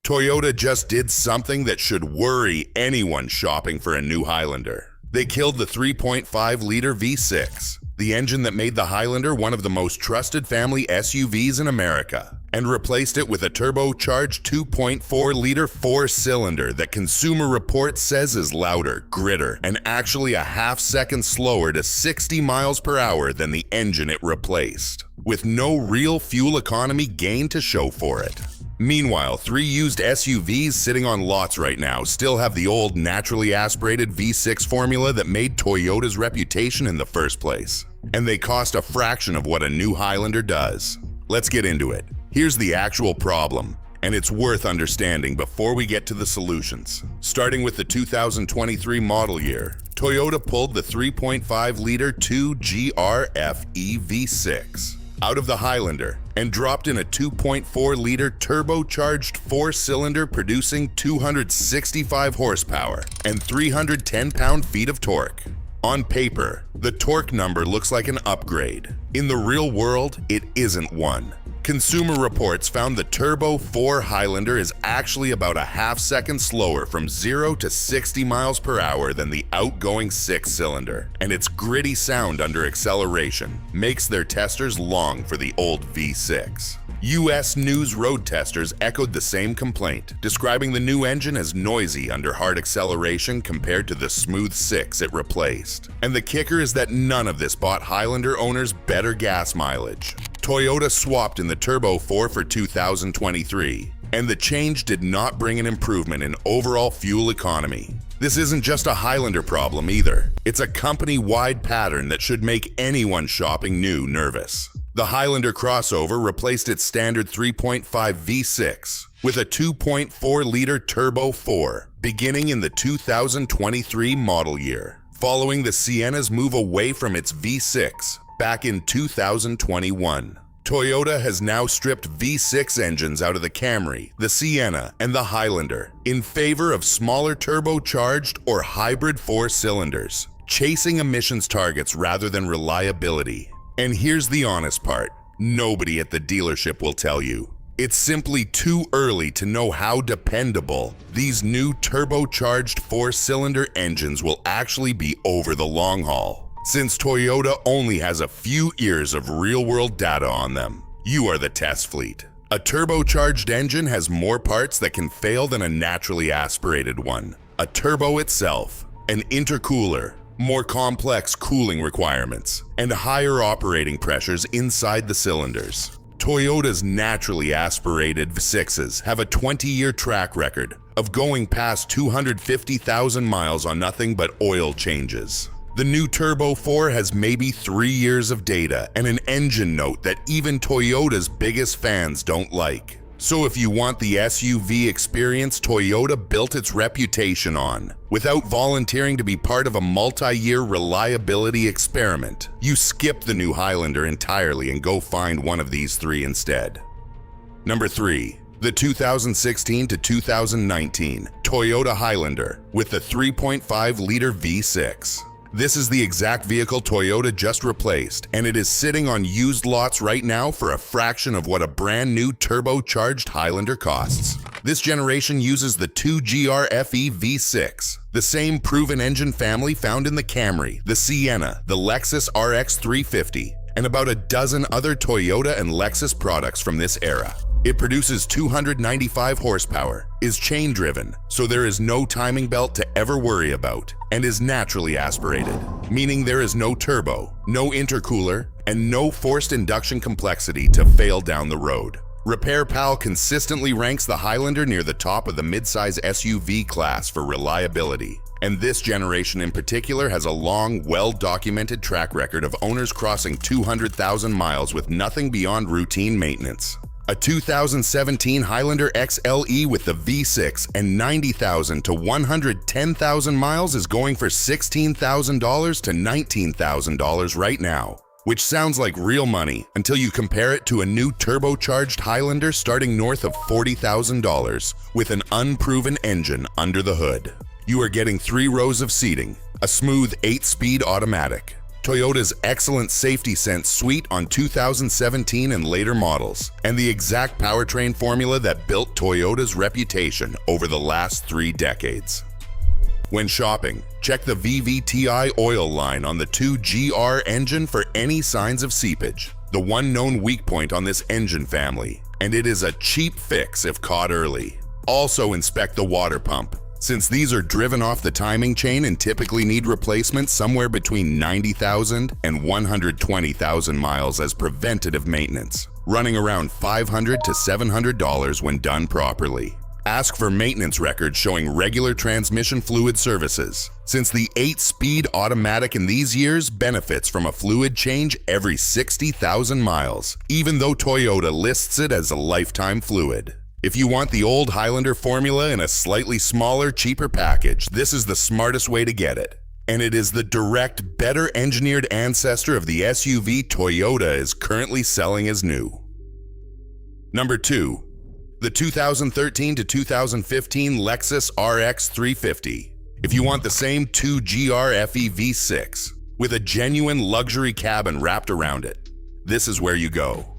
Toyota just did something that should worry anyone shopping for a new Highlander. They killed the 3.5-liter V6, the engine that made the Highlander one of the most trusted family SUVs in America, and replaced it with a turbocharged 2.4-liter four-cylinder that Consumer Reports says is louder, gritter, and actually a half-second slower to 60 miles per hour than the engine it replaced, with no real fuel economy gain to show for it. Meanwhile, 3 used SUVs sitting on lots right now still have the old naturally aspirated V6 formula that made Toyota's reputation in the first place. And they cost a fraction of what a new Highlander does. Let's get into it. Here's the actual problem, and it's worth understanding before we get to the solutions. Starting with the 2023 model year, Toyota pulled the 3.5-liter 2GRFE V6 out of the Highlander and dropped in a 2.4-liter turbocharged four-cylinder producing 265 horsepower and 310 pound-feet of torque. On paper, the torque number looks like an upgrade. In the real world, it isn't one. Consumer Reports found the Turbo 4 Highlander is actually about a half-second slower from 0 to 60 miles per hour than the outgoing 6-cylinder, and its gritty sound under acceleration makes their testers long for the old V6. US News road testers echoed the same complaint, describing the new engine as noisy under hard acceleration compared to the smooth 6 it replaced. And the kicker is that none of this bought Highlander owners better gas mileage. Toyota swapped in the Turbo 4 for 2023, and the change did not bring an improvement in overall fuel economy. This isn't just a Highlander problem either. It's a company-wide pattern that should make anyone shopping new nervous. The Highlander crossover replaced its standard 3.5 V6 with a 2.4-liter Turbo 4 beginning in the 2023 model year, following the Sienna's move away from its V6 back in 2021. Toyota has now stripped V6 engines out of the Camry, the Sienna, and the Highlander in favor of smaller turbocharged or hybrid four-cylinders, chasing emissions targets rather than reliability. And here's the honest part, nobody at the dealership will tell you. It's simply too early to know how dependable these new turbocharged four-cylinder engines will actually be over the long haul, since Toyota only has a few years of real-world data on them. You are the test fleet. A turbocharged engine has more parts that can fail than a naturally aspirated one. A turbo itself, an intercooler, more complex cooling requirements, and higher operating pressures inside the cylinders. Toyota's naturally aspirated V6s have a 20-year track record of going past 250,000 miles on nothing but oil changes. The new Turbo 4 has maybe 3 years of data and an engine note that even Toyota's biggest fans don't like. So if you want the SUV experience Toyota built its reputation on, without volunteering to be part of a multi-year reliability experiment, you skip the new Highlander entirely and go find one of these 3 instead. Number 3. The 2016 to 2019 Toyota Highlander with the 3.5-liter V6. This is the exact vehicle Toyota just replaced, and it is sitting on used lots right now for a fraction of what a brand new turbocharged Highlander costs. This generation uses the 2GRFE V6, the same proven engine family found in the Camry, the Sienna, the Lexus RX 350, and about a dozen other Toyota and Lexus products from this era. It produces 295 horsepower, is chain-driven, so there is no timing belt to ever worry about, and is naturally aspirated, meaning there is no turbo, no intercooler, and no forced induction complexity to fail down the road. RepairPal consistently ranks the Highlander near the top of the midsize SUV class for reliability, and this generation in particular has a long, well-documented track record of owners crossing 200,000 miles with nothing beyond routine maintenance. A 2017 Highlander XLE with the V6 and 90,000 to 110,000 miles is going for $16,000 to $19,000 right now, which sounds like real money until you compare it to a new turbocharged Highlander starting north of $40,000 with an unproven engine under the hood. You are getting 3 rows of seating, a smooth 8-speed automatic, Toyota's excellent safety sense suite on 2017 and later models, and the exact powertrain formula that built Toyota's reputation over the last 3 decades. When shopping, check the VVTi oil line on the 2GR engine for any signs of seepage, the one known weak point on this engine family, and it is a cheap fix if caught early. Also inspect the water pump, since these are driven off the timing chain and typically need replacement somewhere between 90,000 and 120,000 miles as preventative maintenance, running around $500 to $700 when done properly. Ask for maintenance records showing regular transmission fluid services, since the 8-speed automatic in these years benefits from a fluid change every 60,000 miles, even though Toyota lists it as a lifetime fluid. If you want the old Highlander formula in a slightly smaller, cheaper package, this is the smartest way to get it. And it is the direct, better engineered ancestor of the SUV Toyota is currently selling as new. Number 2. The 2013 to 2015 Lexus RX 350. If you want the same 2GR FE V6 with a genuine luxury cabin wrapped around it, this is where you go.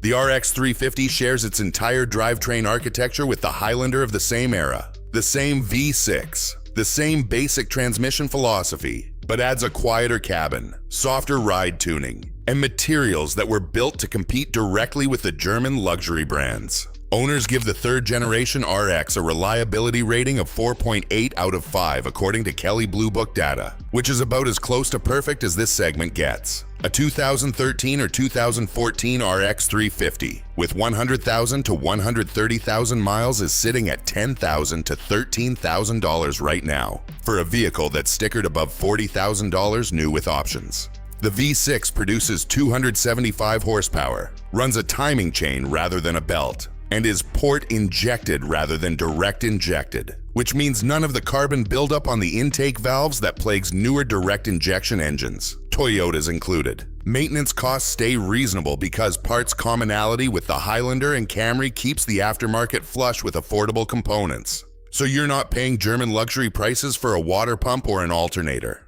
The RX 350 shares its entire drivetrain architecture with the Highlander of the same era, the same V6, the same basic transmission philosophy, but adds a quieter cabin, softer ride tuning, and materials that were built to compete directly with the German luxury brands. Owners give the 3rd generation RX a reliability rating of 4.8 out of 5 according to Kelley Blue Book data, which is about as close to perfect as this segment gets. A 2013 or 2014 RX 350 with 100,000 to 130,000 miles is sitting at $10,000 to $13,000 right now for a vehicle that's stickered above $40,000 new with options. The V6 produces 275 horsepower, runs a timing chain rather than a belt, and is port injected rather than direct injected, which means none of the carbon buildup on the intake valves that plagues newer direct injection engines, Toyota's included. Maintenance costs stay reasonable because parts commonality with the Highlander and Camry keeps the aftermarket flush with affordable components, so you're not paying German luxury prices for a water pump or an alternator.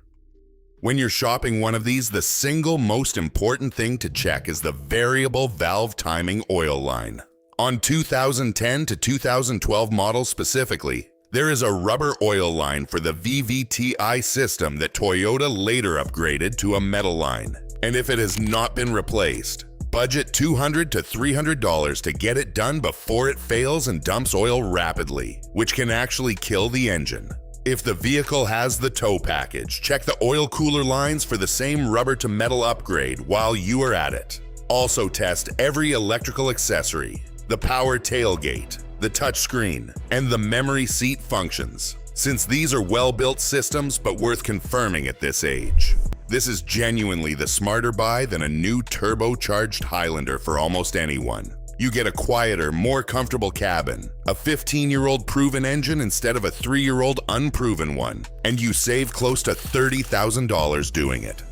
When you're shopping one of these, the single most important thing to check is the variable valve timing oil line. On 2010 to 2012 models specifically, there is a rubber oil line for the VVTi system that Toyota later upgraded to a metal line. And if it has not been replaced, budget $200 to $300 to get it done before it fails and dumps oil rapidly, which can actually kill the engine. If the vehicle has the tow package, check the oil cooler lines for the same rubber to metal upgrade while you are at it. Also test every electrical accessory, the power tailgate, the touchscreen, and the memory seat functions, since these are well-built systems but worth confirming at this age. This is genuinely the smarter buy than a new turbocharged Highlander for almost anyone. You get a quieter, more comfortable cabin, a 15-year-old proven engine instead of a 3-year-old unproven one, and you save close to $30,000 doing it.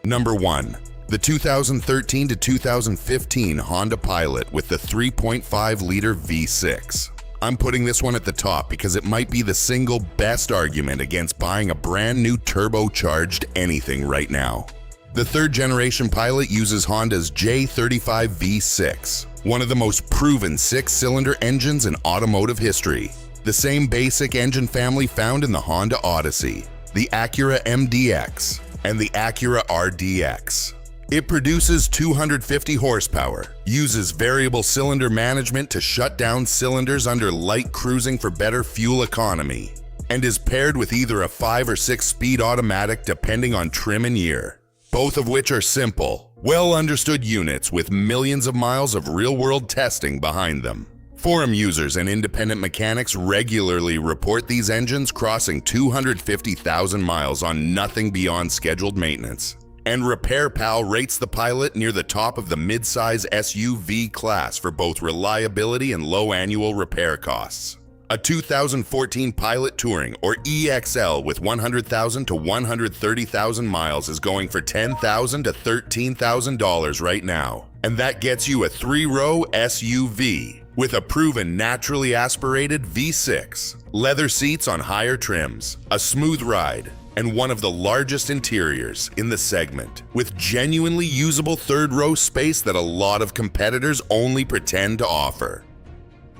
Number 1. The 2013 to 2015 Honda Pilot with the 3.5-liter V6. I'm putting this one at the top because it might be the single best argument against buying a brand new turbocharged anything right now. The 3rd generation Pilot uses Honda's J35 V6, one of the most proven 6-cylinder engines in automotive history. The same basic engine family found in the Honda Odyssey, the Acura MDX, and the Acura RDX. It produces 250 horsepower, uses variable cylinder management to shut down cylinders under light cruising for better fuel economy, and is paired with either a 5 or 6-speed automatic depending on trim and year, both of which are simple, well-understood units with millions of miles of real-world testing behind them. Forum users and independent mechanics regularly report these engines crossing 250,000 miles on nothing beyond scheduled maintenance. And RepairPal rates the Pilot near the top of the mid-size SUV class for both reliability and low annual repair costs. A 2014 Pilot Touring or EXL with 100,000 to 130,000 miles is going for $10,000 to $13,000 right now. And that gets you a 3-row SUV with a proven naturally aspirated V6, leather seats on higher trims, a smooth ride, and one of the largest interiors in the segment, with genuinely usable third-row space that a lot of competitors only pretend to offer.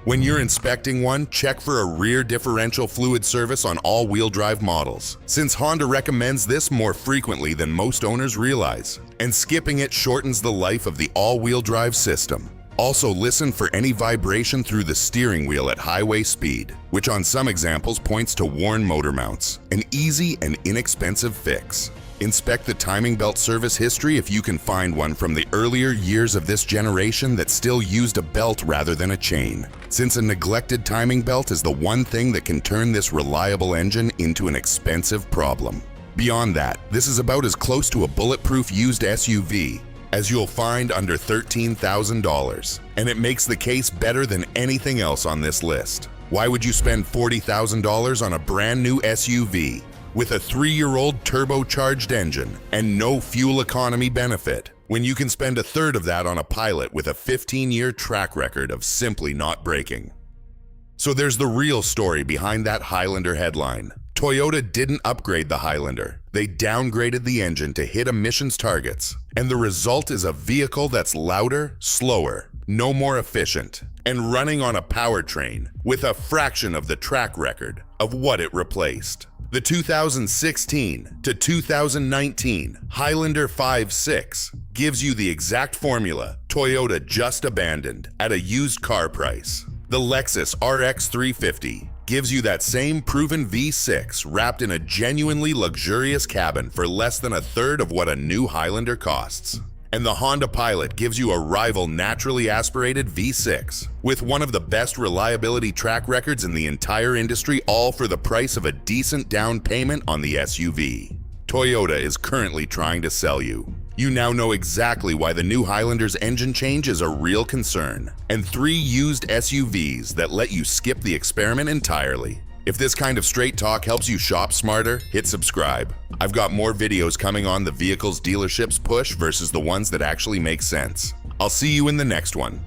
When you're inspecting one, check for a rear differential fluid service on all-wheel drive models, since Honda recommends this more frequently than most owners realize, and skipping it shortens the life of the all-wheel drive system. Also, listen for any vibration through the steering wheel at highway speed, which on some examples points to worn motor mounts, an easy and inexpensive fix. Inspect the timing belt service history if you can find one from the earlier years of this generation that still used a belt rather than a chain, since a neglected timing belt is the one thing that can turn this reliable engine into an expensive problem. Beyond that, this is about as close to a bulletproof used SUV as you'll find under $13,000, and it makes the case better than anything else on this list. Why would you spend $40,000 on a brand new SUV with a 3-year-old turbocharged engine and no fuel economy benefit, when you can spend a third of that on a Pilot with a 15-year track record of simply not braking? So there's the real story behind that Highlander headline. Toyota didn't upgrade the Highlander. They downgraded the engine to hit emissions targets, and the result is a vehicle that's louder, slower, no more efficient, and running on a powertrain with a fraction of the track record of what it replaced. The 2016 to 2019 Highlander 5.6 gives you the exact formula Toyota just abandoned at a used car price. The Lexus RX 350 gives you that same proven V6 wrapped in a genuinely luxurious cabin for less than a third of what a new Highlander costs. And the Honda Pilot gives you a rival naturally aspirated V6 with one of the best reliability track records in the entire industry, all for the price of a decent down payment on the SUV. Toyota is currently trying to sell you. You now know exactly why the new Highlander's engine change is a real concern, and 3 used SUVs that let you skip the experiment entirely. If this kind of straight talk helps you shop smarter, hit subscribe. I've got more videos coming on the vehicles dealerships push versus the ones that actually make sense. I'll see you in the next one.